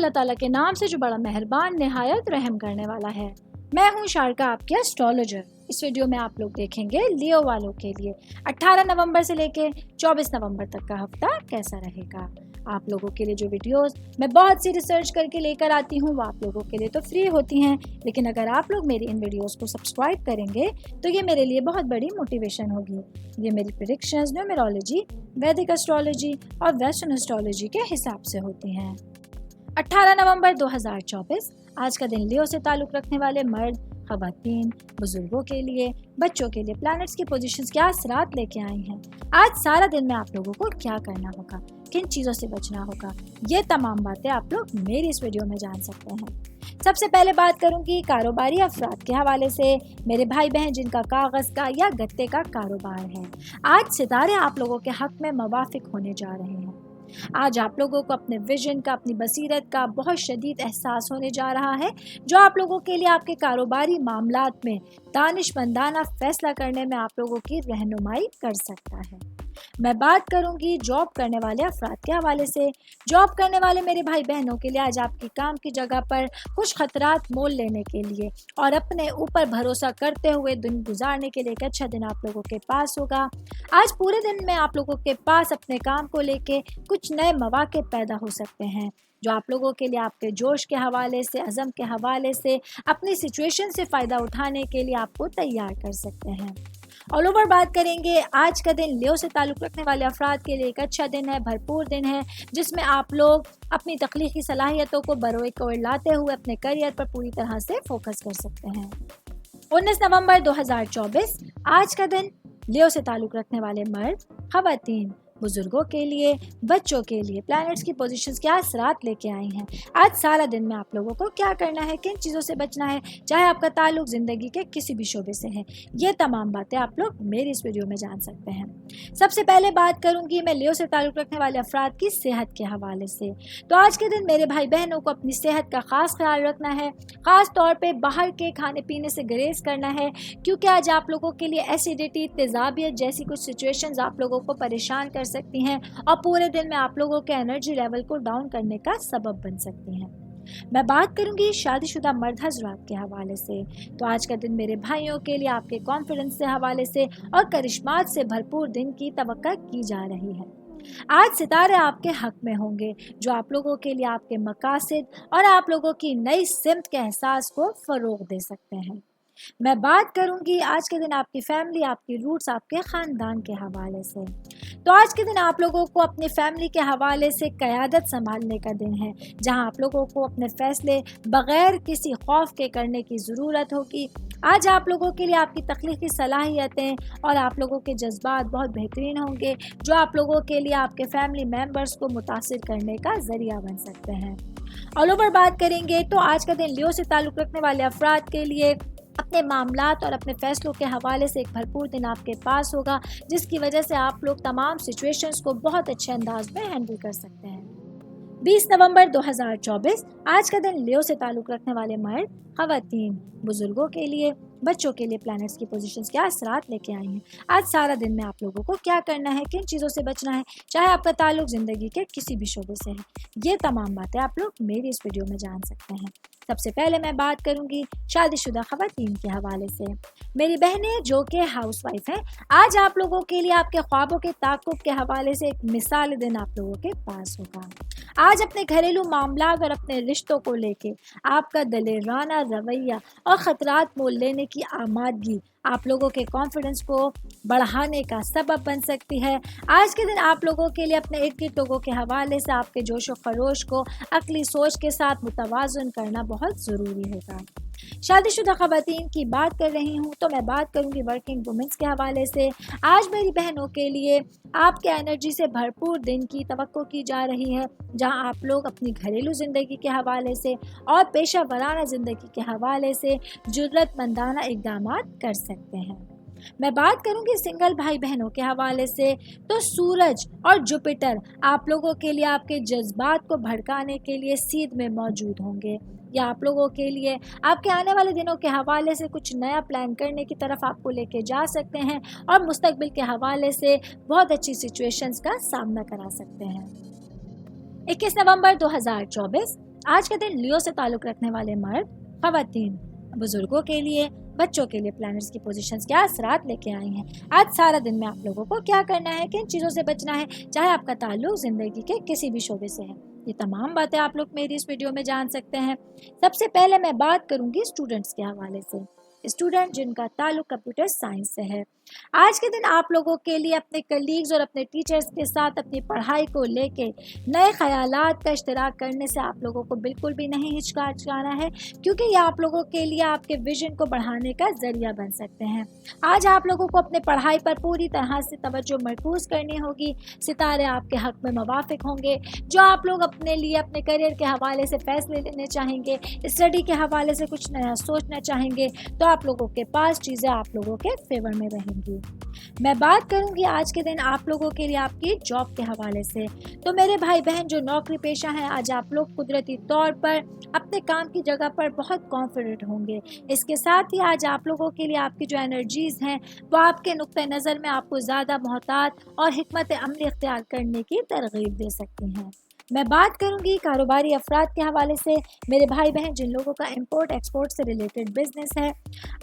अल्लाह ताला के नाम से जो बड़ा मेहरबान निहायत रहम करने वाला है। मैं हूँ शारका, आपकी एस्ट्रोलॉजर। इस वीडियो में आप लोग देखेंगे लियो वालों के लिए 18 नवंबर से लेके 24 नवंबर तक का हफ्ता कैसा रहेगा। आप लोगों के लिए जो वीडियोस मैं बहुत सी रिसर्च करके लेकर आती हूँ वो आप लोगों के लिए तो फ्री होती हैं, लेकिन अगर आप लोग मेरी इन वीडियोस को सब्सक्राइब करेंगे तो ये मेरे लिए बहुत बड़ी मोटिवेशन होगी। ये मेरी प्रेडिक्शंस न्यूमेरोलॉजी, वैदिक एस्ट्रोलॉजी और वेस्टर्न एस्ट्रोलॉजी के हिसाब से होती हैं। 18 नवंबर 2024 आज का दिन लियो से ताल्लुक़ रखने वाले मर्द, ख़वातीन, बुजुर्गों के लिए, बच्चों के लिए प्लैनेट्स की पोजीशंस क्या असरात लेके आई हैं। आज सारा दिन में आप लोगों को क्या करना होगा, किन चीज़ों से बचना होगा, ये तमाम बातें आप लोग मेरी इस वीडियो में जान सकते हैं। सबसे पहले बात करूंगी कारोबारी अफराद के हवाले से। मेरे भाई बहन जिनका कागज़ का या गत्ते का कारोबार है, आज सितारे आप लोगों के हक में मवाफिक होने जा रहे हैं। आज आप लोगों को अपने विजन का, अपनी बसीरत का बहुत शदीद एहसास होने जा रहा है, जो आप लोगों के लिए आपके कारोबारी मामलात में दानिशमंदाना फैसला करने में आप लोगों की रहनुमाई कर सकता है। मैं बात करूंगी जॉब करने वाले अफराद के हवाले से। जॉब करने वाले मेरे भाई बहनों के लिए आज आपकी काम की जगह पर कुछ खतरात मोल लेने के लिए और अपने ऊपर भरोसा करते हुए दिन गुजारने के लिए एक अच्छा दिन आप लोगों के पास होगा। आज पूरे दिन में आप लोगों के पास अपने काम को लेके कुछ नए मौके पैदा हो सकते हैं, जो आप लोगों के लिए आपके जोश के हवाले से, अज़म के हवाले से, अपनी सिचुएशन से फ़ायदा उठाने के लिए आपको तैयार कर सकते हैं। ऑल ओवर बात करेंगे, आज का दिन लियो से ताल्लुक़ रखने वाले अफराद के लिए एक अच्छा दिन है, भरपूर दिन है, जिसमें आप लोग अपनी तख्लीकी सलाहियतों को बरोए कोर लाते हुए अपने करियर पर पूरी तरह से फोकस कर सकते हैं। 19 नवंबर 2024 आज का दिन लियो से ताल्लुक़ रखने वाले मर्द, ख़वातीन, बुजुर्गों के लिए, बच्चों के लिए प्लैनेट्स की पोजीशंस क्या असरात लेके आई हैं। आज सारा दिन में आप लोगों को क्या करना है, किन चीज़ों से बचना है, चाहे आपका ताल्लुक ज़िंदगी के किसी भी शोबे से है, ये तमाम बातें आप लोग मेरी इस वीडियो में जान सकते हैं। सबसे पहले बात करूंगी मैं लियो से ताल्लुक़ रखने वाले अफराद की सेहत के हवाले से। तो आज के दिन मेरे भाई बहनों को अपनी सेहत का ख़ास ख्याल रखना है, ख़ास तौर पर बाहर के खाने पीने से गुरेज करना है, क्योंकि आज आप लोगों के लिए एसिडिटी, तेज़ाबियत जैसी कुछ सिचुएशंस आप लोगों को परेशान कर सकती हैं और पूरे दिन में आप लोगों के एनर्जी लेवल को डाउन करने का सबब बन सकती हैं। मैं बात करूंगी शादीशुदा मर्द हजरात के हवाले से। तो आज का दिन मेरे भाइयों के लिए आपके कॉन्फिडेंस के हवाले से और करिश्मात से भरपूर दिन की तवक्का की जा रही है। आज सितारे आपके हक में होंगे, जो आप लोगों के लिए आपके मकासद और आप लोगों की नई सिमत के एहसास को फरोग दे सकते हैं। मैं बात करूंगी आज के दिन आपकी फैमिली, आपकी रूट्स, आपके ख़ानदान के हवाले से। तो आज के दिन आप लोगों को अपनी फैमिली के हवाले से क़यादत संभालने का दिन है, जहां आप लोगों को अपने फ़ैसले बग़ैर किसी खौफ के करने की ज़रूरत होगी। आज आप लोगों के लिए आपकी तख्लीकी सलाहियतें और आप लोगों के जज्बात बहुत बेहतरीन होंगे, जो आप लोगों के लिए आपके फैमिली मेम्बर्स को मुतासिर करने का ज़रिया बन सकते हैं। ऑल ओवर बात करेंगे तो आज का दिन लियो से ताल्लुक़ रखने वाले अफराद के लिए अपने मामलात और अपने फ़ैसलों के हवाले से एक भरपूर दिन आपके पास होगा, जिसकी वजह से आप लोग तमाम सिचुएशंस को बहुत अच्छे अंदाज में हैंडल कर सकते हैं। 20 नवंबर 2024 आज का दिन लियो से ताल्लुक़ रखने वाले मर्द, ख़वातीन, बुजुर्गों के लिए, बच्चों के लिए प्लैनेट्स की पोजीशंस क्या असरात लेके आई हैं। आज सारा दिन में आप लोगों को क्या करना है, किन चीज़ों से बचना है, चाहे आपका ताल्लुक ज़िंदगी के किसी भी शोबे से है, ये तमाम बातें आप लोग मेरी इस वीडियो में जान सकते हैं। सबसे पहले मैं बात करूंगी शादीशुदा ख़वातीन के हवाले से। मेरी बहनें जो कि हाउसवाइफ हैं, आज आप लोगों के लिए आपके ख्वाबों के ताक़ुब के हवाले से एक मिसाल दिन आप लोगों के पास होगा। आज अपने घरेलू मामला और अपने रिश्तों को लेके आपका दलेराना रवैया और ख़तरात मोल लेने की आमादगी आप लोगों के कॉन्फिडेंस को बढ़ाने का सबब बन सकती है। आज के दिन आप लोगों के लिए अपने इर्द गिर्द लोगों के हवाले से आपके जोश व खरोश को अक्ली सोच के साथ मुतवाज़न करना बहुत ज़रूरी होगा। शादीशुदा ख़वातीन की बात कर रही हूँ तो मैं बात करूँगी वर्किंग वुमेंस के हवाले से। आज मेरी बहनों के लिए आपके एनर्जी से भरपूर दिन की तवक्को की जा रही है, जहाँ आप लोग अपनी घरेलू ज़िंदगी के हवाले से और पेशा वराना ज़िंदगी के हवाले से जुर्रतमंदाना इक़दामात कर सकते हैं। मैं बात करूंगी सिंगल भाई बहनों के हवाले से, तो सूरज और जुपिटर आप लोगों के लिए आपके जज्बात को भड़काने के लिए सीध में मौजूद होंगे, या आप लोगों के लिए आपके आने वाले दिनों के हवाले से कुछ नया प्लान करने की तरफ आपको लेके जा सकते हैं और मुस्तकबिल के हवाले से बहुत अच्छी सिचुएशंस का सामना करा सकते हैं। 21 नवंबर 2024 आज के दिन लियो से ताल्लुक़ रखने वाले मर्द, ख़वातीन, बुजुर्गों के लिए, बच्चों के लिए प्लैनेट्स की पोजीशंस क्या असरात लेके आई हैं। आज सारा दिन में आप लोगों को क्या करना है, किन चीज़ों से बचना है, चाहे आपका ताल्लुक ज़िंदगी के किसी भी शोबे से है। ये तमाम बातें आप लोग मेरी इस वीडियो में जान सकते हैं। सबसे पहले मैं बात करूंगी स्टूडेंट्स के हवाले से। स्टूडेंट जिनका ताल्लुक कंप्यूटर साइंस से है, आज के दिन आप लोगों के लिए अपने कलीग्स और अपने टीचर्स के साथ अपनी पढ़ाई को लेके नए ख़यालात का इश्तराक करने से आप लोगों को बिल्कुल भी नहीं हिचकिचाना है, क्योंकि ये आप लोगों के लिए आपके विजन को बढ़ाने का ज़रिया बन सकते हैं। आज आप लोगों को अपने पढ़ाई पर पूरी तरह से तवज्जो मरकूज़ करनी होगी। सितारे आपके हक़ में मुवाफ़िक होंगे। जो आप लोग अपने लिए अपने करियर के हवाले से फ़ैसले लेने चाहेंगे, स्टडी के हवाले से कुछ नया सोचना चाहेंगे, तो आप लोगों के पास चीज़ें आप लोगों के फेवर में रहेंगी। मैं बात करूंगी आज के दिन आप लोगों के लिए आपकी जॉब के हवाले से। तो मेरे भाई बहन जो नौकरी पेशा हैं, आज आप लोग कुदरती तौर पर अपने काम की जगह पर बहुत कॉन्फिडेंट होंगे। इसके साथ ही आज आप लोगों के लिए आपकी जो एनर्जीज़ हैं वो आपके नुक्ते नज़र में आपको ज़्यादा मोहतात और हिकमत अमली इख्तियार करने की तरगीब दे सकती हैं। मैं बात करूंगी कारोबारी अफराद के हवाले से। मेरे भाई बहन जिन लोगों का इंपोर्ट एक्सपोर्ट से रिलेटेड बिजनेस है,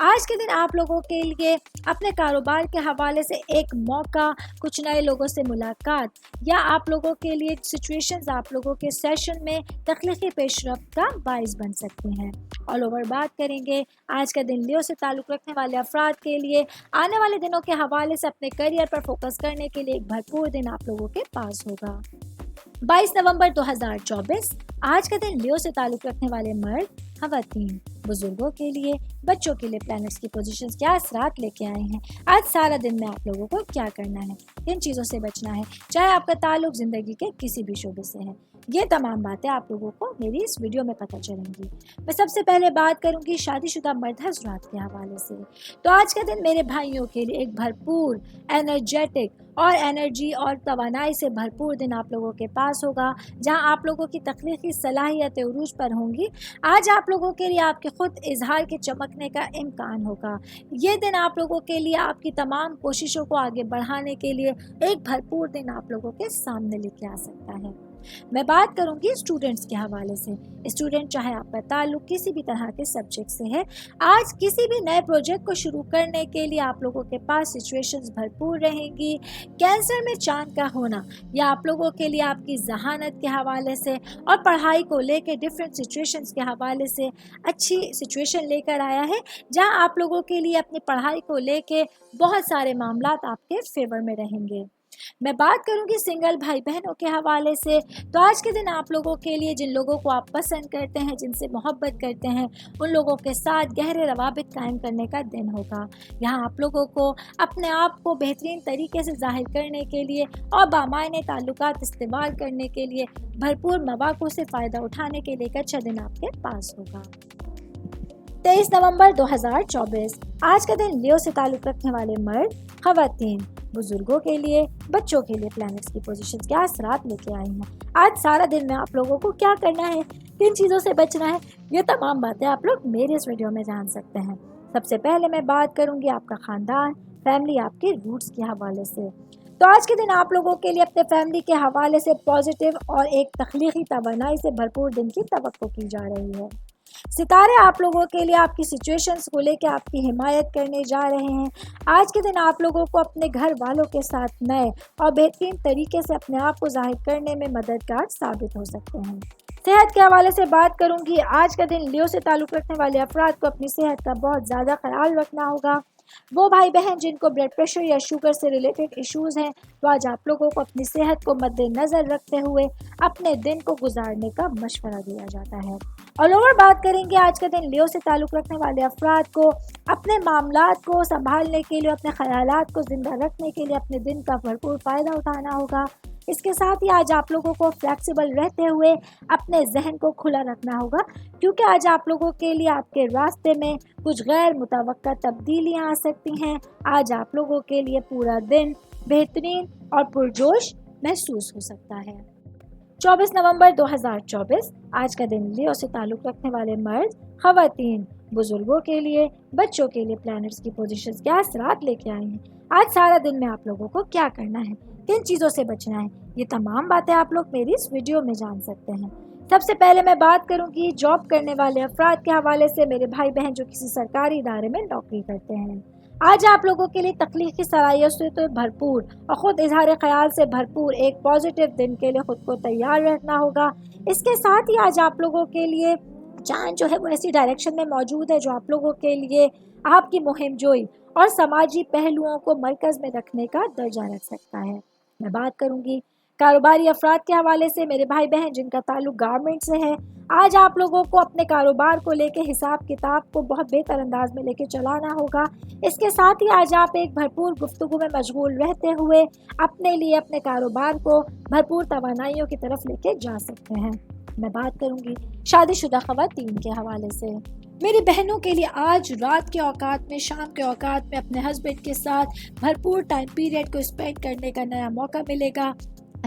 आज के दिन आप लोगों के लिए अपने कारोबार के हवाले से एक मौका, कुछ नए लोगों से मुलाकात, या आप लोगों के लिए सिचुएशंस आप लोगों के सेशन में तख्लीकी पेशरफ्त का बाइस बन सकती हैं। ऑल ओवर बात करेंगे आज का दिन लियो से ताल्लुक़ रखने वाले अफराद के लिए आने वाले दिनों के हवाले से अपने करियर पर फोकस करने के लिए एक भरपूर दिन आप लोगों के पास होगा। 22 नवंबर 2024 आज का दिन लियो से ताल्लुक़ रखने वाले मर्द, ख़वातीन, बुजुर्गों के लिए, बच्चों के लिए प्लैनेट्स की पोजीशंस क्या असरात लेके आए हैं। आज सारा दिन में आप लोगों को क्या करना है, किन चीज़ों से बचना है, चाहे आपका ताल्लुक ज़िंदगी के किसी भी शोबे से है। ये तमाम बातें आप लोगों को मेरी इस वीडियो में पता चलेंगी। मैं सबसे पहले बात करूंगी शादीशुदा मर्द हज़रात के हवाले से। तो आज का दिन मेरे भाइयों के लिए एक भरपूर, एनर्जेटिक और एनर्जी और तवानाई से भरपूर दिन आप लोगों के पास होगा, जहां आप लोगों की तख्लीकी सलाहियतें उरूज पर होंगी। आज आप लोगों के लिए आपके खुद इजहार के चमकने का इम्कान होगा। ये दिन आप लोगों के लिए आपकी तमाम कोशिशों को आगे बढ़ाने के लिए एक भरपूर दिन आप लोगों के सामने लेके आ सकता है। मैं बात करूंगी स्टूडेंट्स के हवाले से। स्टूडेंट चाहे आपका ताल्लुक किसी भी तरह के सब्जेक्ट से है, आज किसी भी नए प्रोजेक्ट को शुरू करने के लिए आप लोगों के पास सिचुएशंस भरपूर रहेंगी। कैंसर में चांद का होना या आप लोगों के लिए आपकी जहानत के हवाले से और पढ़ाई को लेकर डिफरेंट सिचुएशंस के हवाले से अच्छी सिचुएशन लेकर आया है, जहां आप लोगों के लिए अपनी पढ़ाई को लेकर बहुत सारे मामलात आपके फेवर में रहेंगे। मैं बात करूंगी सिंगल भाई बहनों के हवाले से। तो आज के दिन आप लोगों के लिए जिन लोगों को आप पसंद करते हैं, जिनसे मोहब्बत करते हैं, उन लोगों के साथ गहरे रवाबित कायम करने का दिन होगा। यहाँ आप लोगों को अपने आप को बेहतरीन तरीके से जाहिर करने के लिए और बामायने ताल्लुकात इस्तेमाल करने के लिए भरपूर मौक़ों से फ़ायदा उठाने के लिए एक अच्छा दिन आपके पास होगा। 23 नवंबर 2024 आज का दिन लियो से ताल्लुक़ रखने वाले मर्द, ख़वातीन, बुजुर्गों के लिए, बच्चों के लिए प्लैनेट्स की पोजीशंस क्या असरात लेके आई हैं। आज सारा दिन में आप लोगों को क्या करना है, किन चीज़ों से बचना है, ये तमाम बातें आप लोग मेरे इस वीडियो में जान सकते हैं। सबसे पहले मैं बात करूंगी आपका ख़ानदान, फैमिली, आपके रूट्स के हवाले से। तो आज के दिन आप लोगों के लिए अपने फैमिली के हवाले से पॉजिटिव और एक तख्लीकी तवानाई से भरपूर दिन की तवक्को की जा रही है। सितारे आप लोगों के लिए आपकी सिचुएशंस को लेकर आपकी हिमायत करने जा रहे हैं। आज के दिन आप लोगों को अपने घर वालों के साथ नए और बेहतरीन तरीके से अपने आप को जाहिर करने में मददगार साबित हो सकते हैं। सेहत के हवाले से बात करूंगी। आज का दिन लियो से ताल्लुक़ रखने वाले अफराद को अपनी सेहत का बहुत ज़्यादा ख्याल रखना होगा। वो भाई बहन जिनको ब्लड प्रेशर या शुगर से रिलेटेड इश्यूज़ हैं, तो आज आप लोगों को अपनी सेहत को मद्देनज़र रखते हुए अपने दिन को गुजारने का मशवरा दिया जाता है। और ओवर बात करेंगे आज का दिन लियो से ताल्लुक़ रखने वाले अफराद को अपने मामलात को संभालने के लिए, अपने ख़यालात को ज़िंदा रखने के लिए अपने दिन का भरपूर फ़ायदा उठाना होगा। इसके साथ ही आज आप लोगों को फ्लेक्सिबल रहते हुए अपने जहन को खुला रखना होगा, क्योंकि आज आप लोगों के लिए आपके रास्ते में कुछ गैर मुतवक्का तब्दीलियां आ सकती हैं। आज आप लोगों के लिए पूरा दिन बेहतरीन और पुरजोश महसूस हो सकता है। 24 नवंबर 2024 आज का दिन लियो से ताल्लुक़ रखने वाले मर्द, ख़वातीन, बुजुर्गों के लिए, बच्चों के लिए प्लैनेट्स की पोजीशंस क्या असरात लेके आए हैं। आज सारा दिन में आप लोगों को क्या करना है, किन चीज़ों से बचना है, ये तमाम बातें आप लोग मेरी इस वीडियो में जान सकते हैं। سب سے پہلے میں بات کروں گی جاب کرنے والے افراد کے حوالے سے، میرے بھائی بہن جو کسی سرکاری ادارے میں نوکری کرتے ہیں۔ آج آپ لوگوں کے لیے تخلیقی صلاحیت سے بھرپور اور خود اظہار خیال سے بھرپور ایک پازیٹیو دن کے لیے خود کو تیار رکھنا ہوگا۔ اس کے ساتھ ہی آج آپ لوگوں کے لیے چاند جو ہے وہ ایسی ڈائریکشن میں موجود ہے جو آپ لوگوں کے لیے آپ کی مہم جوئی اور سماجی پہلوؤں کو مرکز میں رکھنے کا درجہ رکھ سکتا ہے۔ میں بات کروں گی کاروباری افراد کے حوالے سے، میرے بھائی بہن جن کا تعلق گارمنٹ سے ہے۔ آج آپ لوگوں کو اپنے کاروبار کو لے کے حساب کتاب کو بہت بہتر انداز میں لے کے چلانا ہوگا۔ اس کے ساتھ ہی آج آپ ایک بھرپور گفتگو میں مشغول رہتے ہوئے اپنے لیے اپنے کاروبار کو بھرپور توانائیوں کی طرف لے کے جا سکتے ہیں۔ میں بات کروں گی شادی شدہ خواتین کے حوالے سے۔ میری بہنوں کے لیے آج رات کے اوقات میں، شام کے اوقات میں اپنے ہسبینڈ کے ساتھ بھرپور ٹائم پیریڈ کو اسپینڈ کرنے کا نیا موقع ملے گا،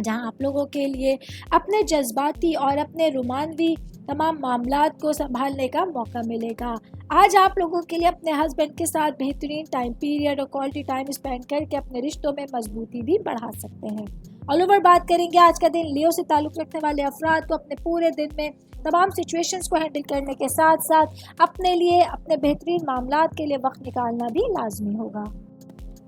جہاں آپ لوگوں کے لیے اپنے جذباتی اور اپنے رومانوی تمام معاملات کو سنبھالنے کا موقع ملے گا۔ آج آپ لوگوں کے لیے اپنے ہسبینڈ کے ساتھ بہترین ٹائم پیریڈ اور کوالٹی ٹائم اسپینڈ کر کے اپنے رشتوں میں مضبوطی بھی بڑھا سکتے ہیں۔ آل اوور بات کریں گے آج کا دن لیو سے تعلق رکھنے والے افراد کو اپنے پورے دن میں تمام سچویشنز کو ہینڈل کرنے کے ساتھ ساتھ اپنے لیے اپنے بہترین معاملات کے لیے وقت نکالنا بھی لازمی ہوگا۔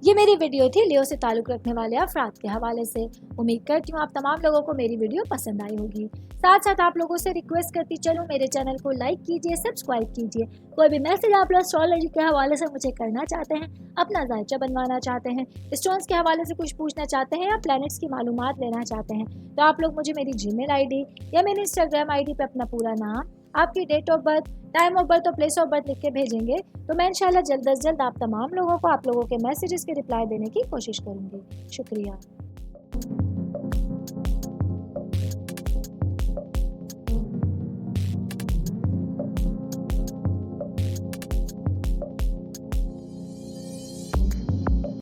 یہ میری ویڈیو تھی لیو سے تعلق رکھنے والے افراد کے حوالے سے۔ امید کرتی ہوں آپ تمام لوگوں کو میری ویڈیو پسند آئی ہوگی۔ ساتھ ساتھ آپ لوگوں سے ریکویسٹ کرتی چلوں میرے چینل کو لائک کیجیے، سبسکرائب کیجیے۔ کوئی بھی میسج آپ لوگ اسٹرالوجی کے حوالے سے مجھے کرنا چاہتے ہیں، اپنا ذائچہ بنوانا چاہتے ہیں، اسٹونز کے حوالے سے کچھ پوچھنا چاہتے ہیں یا پلانٹس کی معلومات لینا چاہتے ہیں، تو آپ لوگ مجھے میری جی میل آئی ڈی یا میری انسٹاگرام آئی ڈی پہ اپنا پورا نام، آپ کی date of birth, time of birth اور پلیس آف برتھ لکھ کے بھیجیں گے تو میں انشاءاللہ جلد از جلد آپ تمام لوگوں کو آپ لوگوں کے میسیجز کے رپلائی دینے کی کوشش کروں گی۔ شکریہ۔